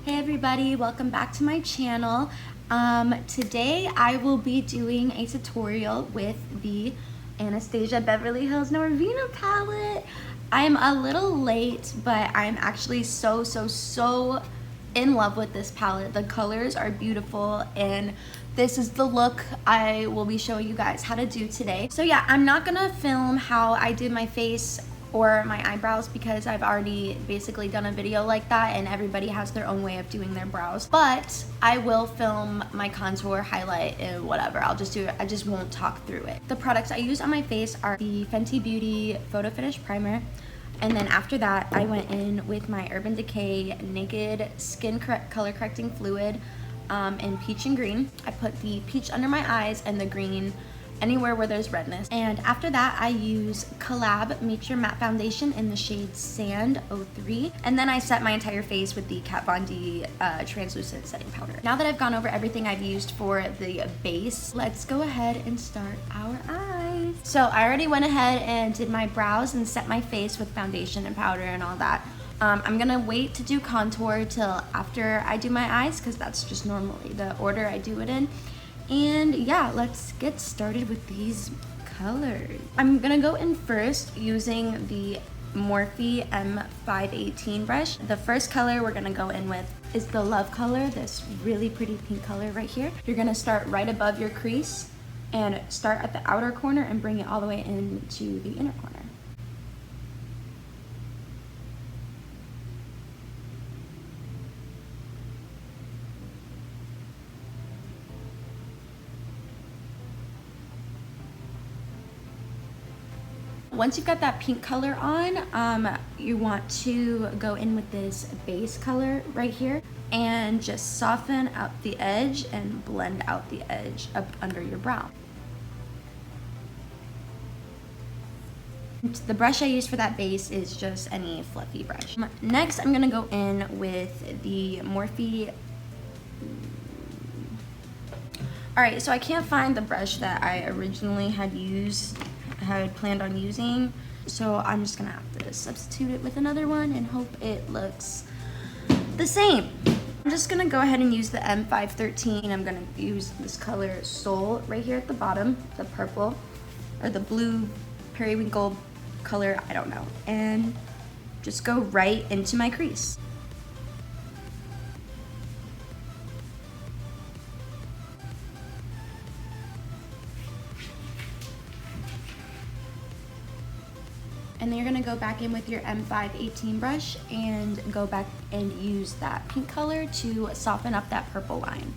Hey everybody, welcome back to my channel. Today I will be doing a tutorial with the Anastasia Beverly Hills Norvina palette. I'm a little late, but I'm actually so in love with this palette. The colors are beautiful and this is the look I will be showing you guys how to do today. So yeah, I'm not gonna film how I did my face or my eyebrows because I've already basically done a video like that and everybody has their own way of doing their brows. But I will film my contour, highlight, and whatever. I'll just do it. I just won't talk through it. The products I use on my face are the Fenty Beauty Photo Finish Primer. And then after that, I went in with my Urban Decay Naked Skin Color Correcting Fluid in peach and green. I put the peach under my eyes and the green anywhere where there's redness. And after that, I use Collab Meet Your Matte Foundation in the shade Sand 03. And then I set my entire face with the Kat Von D Translucent Setting Powder. Now that I've gone over everything I've used for the base, let's go ahead and start our eyes. So I already went ahead and did my brows and set my face with foundation and powder and all that. I'm gonna wait to do contour till after I do my eyes because that's just normally the order I do it in. And yeah, let's get started with these colors. I'm gonna go in first using the Morphe M518 brush. The first color we're gonna go in with is the Love color, this really pretty pink color right here. You're gonna start right above your crease and start at the outer corner and bring it all the way into the inner corner. Once you've got that pink color on, you want to go in with this base color right here and just soften out the edge and blend out the edge up under your brow. The brush I use for that base is just any fluffy brush. Next, I'm gonna go in with the Morphe. All right, so I can't find the brush that I originally had planned on using, so I'm just gonna have to substitute it with another one and hope it looks the same. I'm just gonna go ahead and use the M513. I'm gonna use this color Soul right here at the bottom, the purple or the blue periwinkle color, I don't know, and just go right into my crease. And then you're gonna go back in with your M518 brush and go back and use that pink color to soften up that purple line.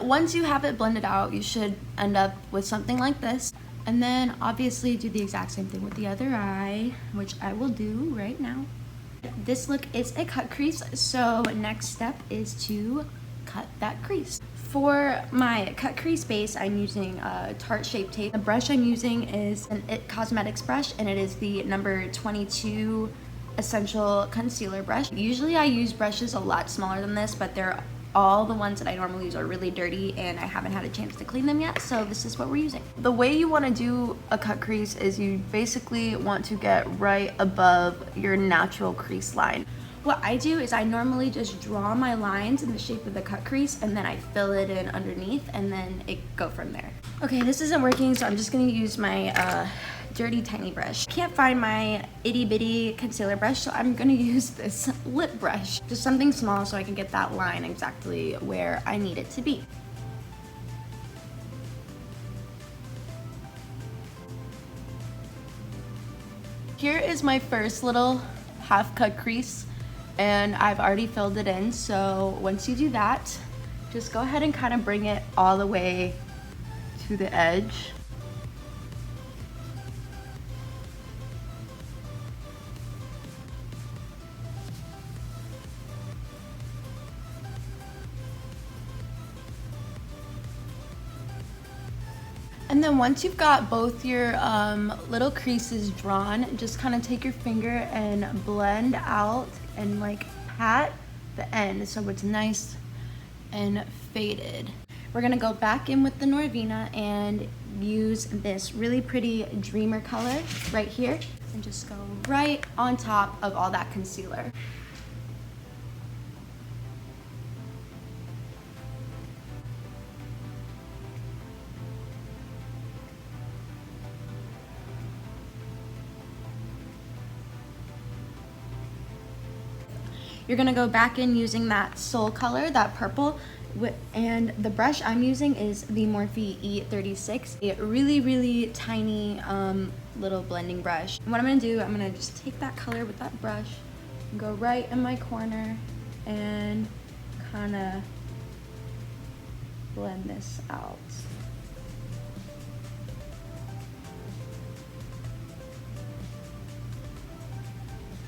Once you have it blended out, you should end up with something like this. And then obviously do the exact same thing with the other eye, which I will do right now. This look is a cut crease, so next step is to cut that crease. For my cut crease base, I'm using a Tarte Shape Tape. The brush I'm using is an IT Cosmetics brush, and it is the number 22 Essential Concealer brush. Usually I use brushes a lot smaller than this, but all the ones that I normally use are really dirty and I haven't had a chance to clean them yet, so this is what we're using. The way you want to do a cut crease is you basically want to get right above your natural crease line. What I do is I normally just draw my lines in the shape of the cut crease and then I fill it in underneath and then go from there. Okay, this isn't working, so I'm just gonna use my dirty tiny brush. Can't find my itty bitty concealer brush, so I'm gonna use this lip brush. Just something small so I can get that line exactly where I need it to be. Here is my first little half cut crease and I've already filled it in, so once you do that, just go ahead and kind of bring it all the way to the edge. And then once you've got both your little creases drawn, just kind of take your finger and blend out and like pat the end so it's nice and faded. We're gonna go back in with the Norvina and use this really pretty Dreamer color right here and just go right on top of all that concealer. You're gonna go back in using that Soul color, that purple, and the brush I'm using is the Morphe E36. A really, really tiny little blending brush. And what I'm gonna do, I'm gonna just take that color with that brush and go right in my corner and kinda blend this out.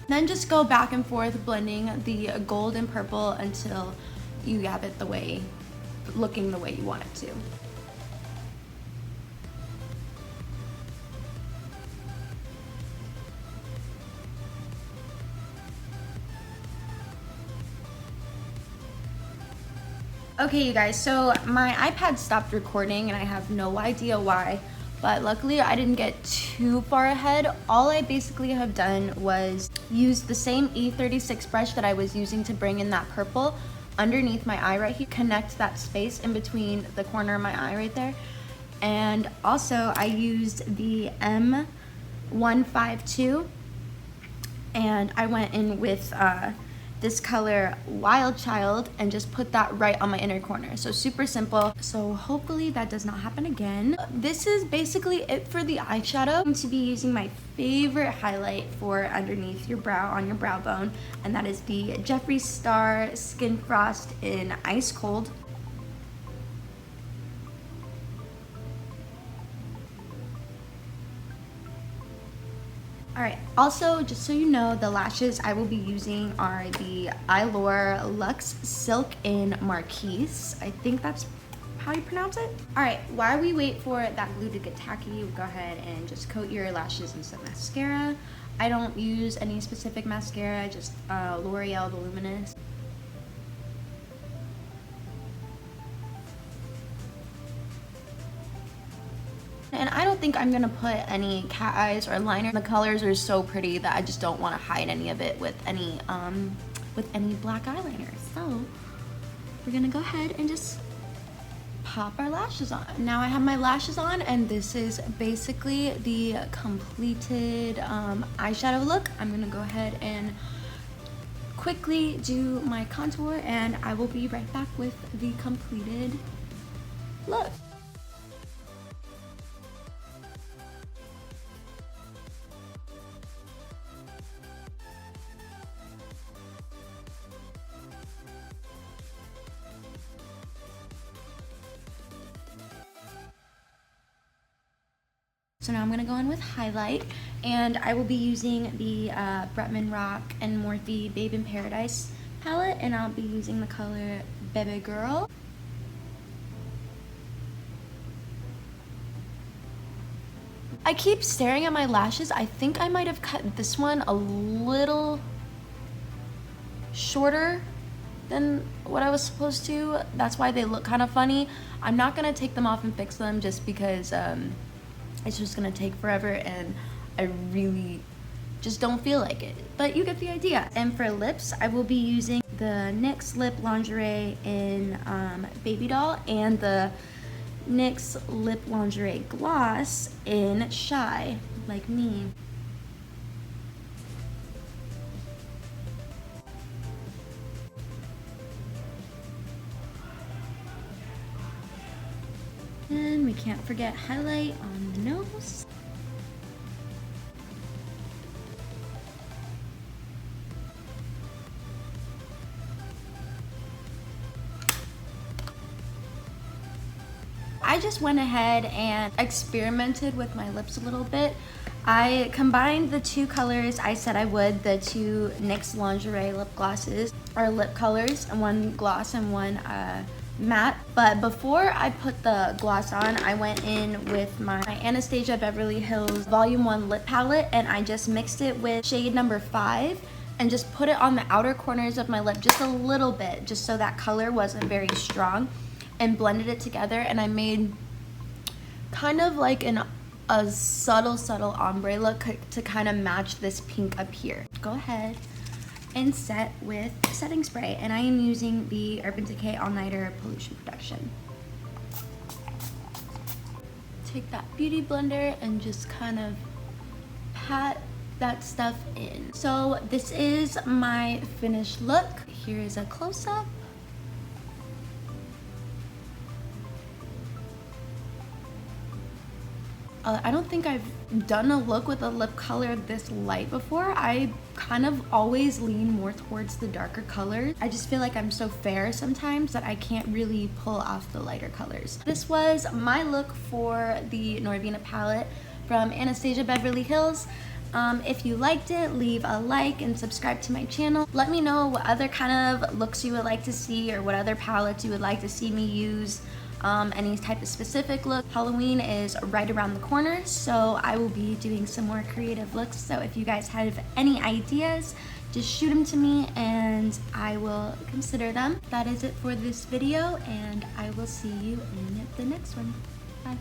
Then just go back and forth blending the gold and purple until you have it looking the way you want it to. Okay, you guys, so my iPad stopped recording and I have no idea why, but luckily I didn't get too far ahead. All I basically have done was use the same E36 brush that I was using to bring in that purple underneath my eye right here, connect that space in between the corner of my eye right there. And also I used the M152 and I went in with this color Wild Child and just put that right on my inner corner. So super simple. So hopefully that does not happen again. This is basically it for the eyeshadow. I'm going to be using my favorite highlight for underneath your brow, on your brow bone, and that is the Jeffree Star Skin Frost in Ice Cold. Alright, also just so you know, the lashes I will be using are the Eylure Luxe Silk in Marquise. I think that's how you pronounce it. Alright, while we wait for that glue to get tacky, we'll go ahead and just coat your lashes in some mascara. I don't use any specific mascara, just L'Oreal Voluminous. And I don't think I'm gonna put any cat eyes or liner. The colors are so pretty that I just don't want to hide any of it with any black eyeliner. So we're gonna go ahead and just pop our lashes on. Now I have my lashes on and this is basically the completed eyeshadow look. I'm gonna go ahead and quickly do my contour and I will be right back with the completed look. So now I'm gonna go in with highlight and I will be using the Bretman Rock and Morphe Babe in Paradise palette and I'll be using the color Baby Girl. I keep staring at my lashes. I think I might have cut this one a little shorter than what I was supposed to. That's why they look kind of funny. I'm not gonna take them off and fix them just because it's just gonna take forever and I really just don't feel like it, but you get the idea. And for lips, I will be using the NYX Lip Lingerie in Baby Doll and the NYX Lip Lingerie Gloss in Shy, like me. And we can't forget highlight on the nose. I just went ahead and experimented with my lips a little bit. I combined the two colors I said I would, the two NYX Lingerie lip glosses, or lip colors, and one gloss and one matte. But before I put the gloss on, I went in with my Anastasia Beverly Hills Volume 1 lip palette and I just mixed it with shade number 5 and just put it on the outer corners of my lip just a little bit, just so that color wasn't very strong. and blended it together, and I made kind of like a subtle ombre look to kind of match this pink up here. Go ahead and set with setting spray, and I am using the Urban Decay All Nighter Pollution Protection. Take that beauty blender and just kind of pat that stuff in. So this is my finished look. Here is a close-up. I don't think I've done a look with a lip color this light before. I kind of always lean more towards the darker colors. I just feel like I'm so fair sometimes that I can't really pull off the lighter colors. This was my look for the Norvina palette from Anastasia Beverly Hills. If you liked it, leave a like and subscribe to my channel. Let me know what other kind of looks you would like to see, or what other palettes you would like to see me use. Any type of specific look. Halloween is right around the corner, so I will be doing some more creative looks. So if you guys have any ideas, just shoot them to me and I will consider them. That is it for this video, and I will see you in the next one. Bye.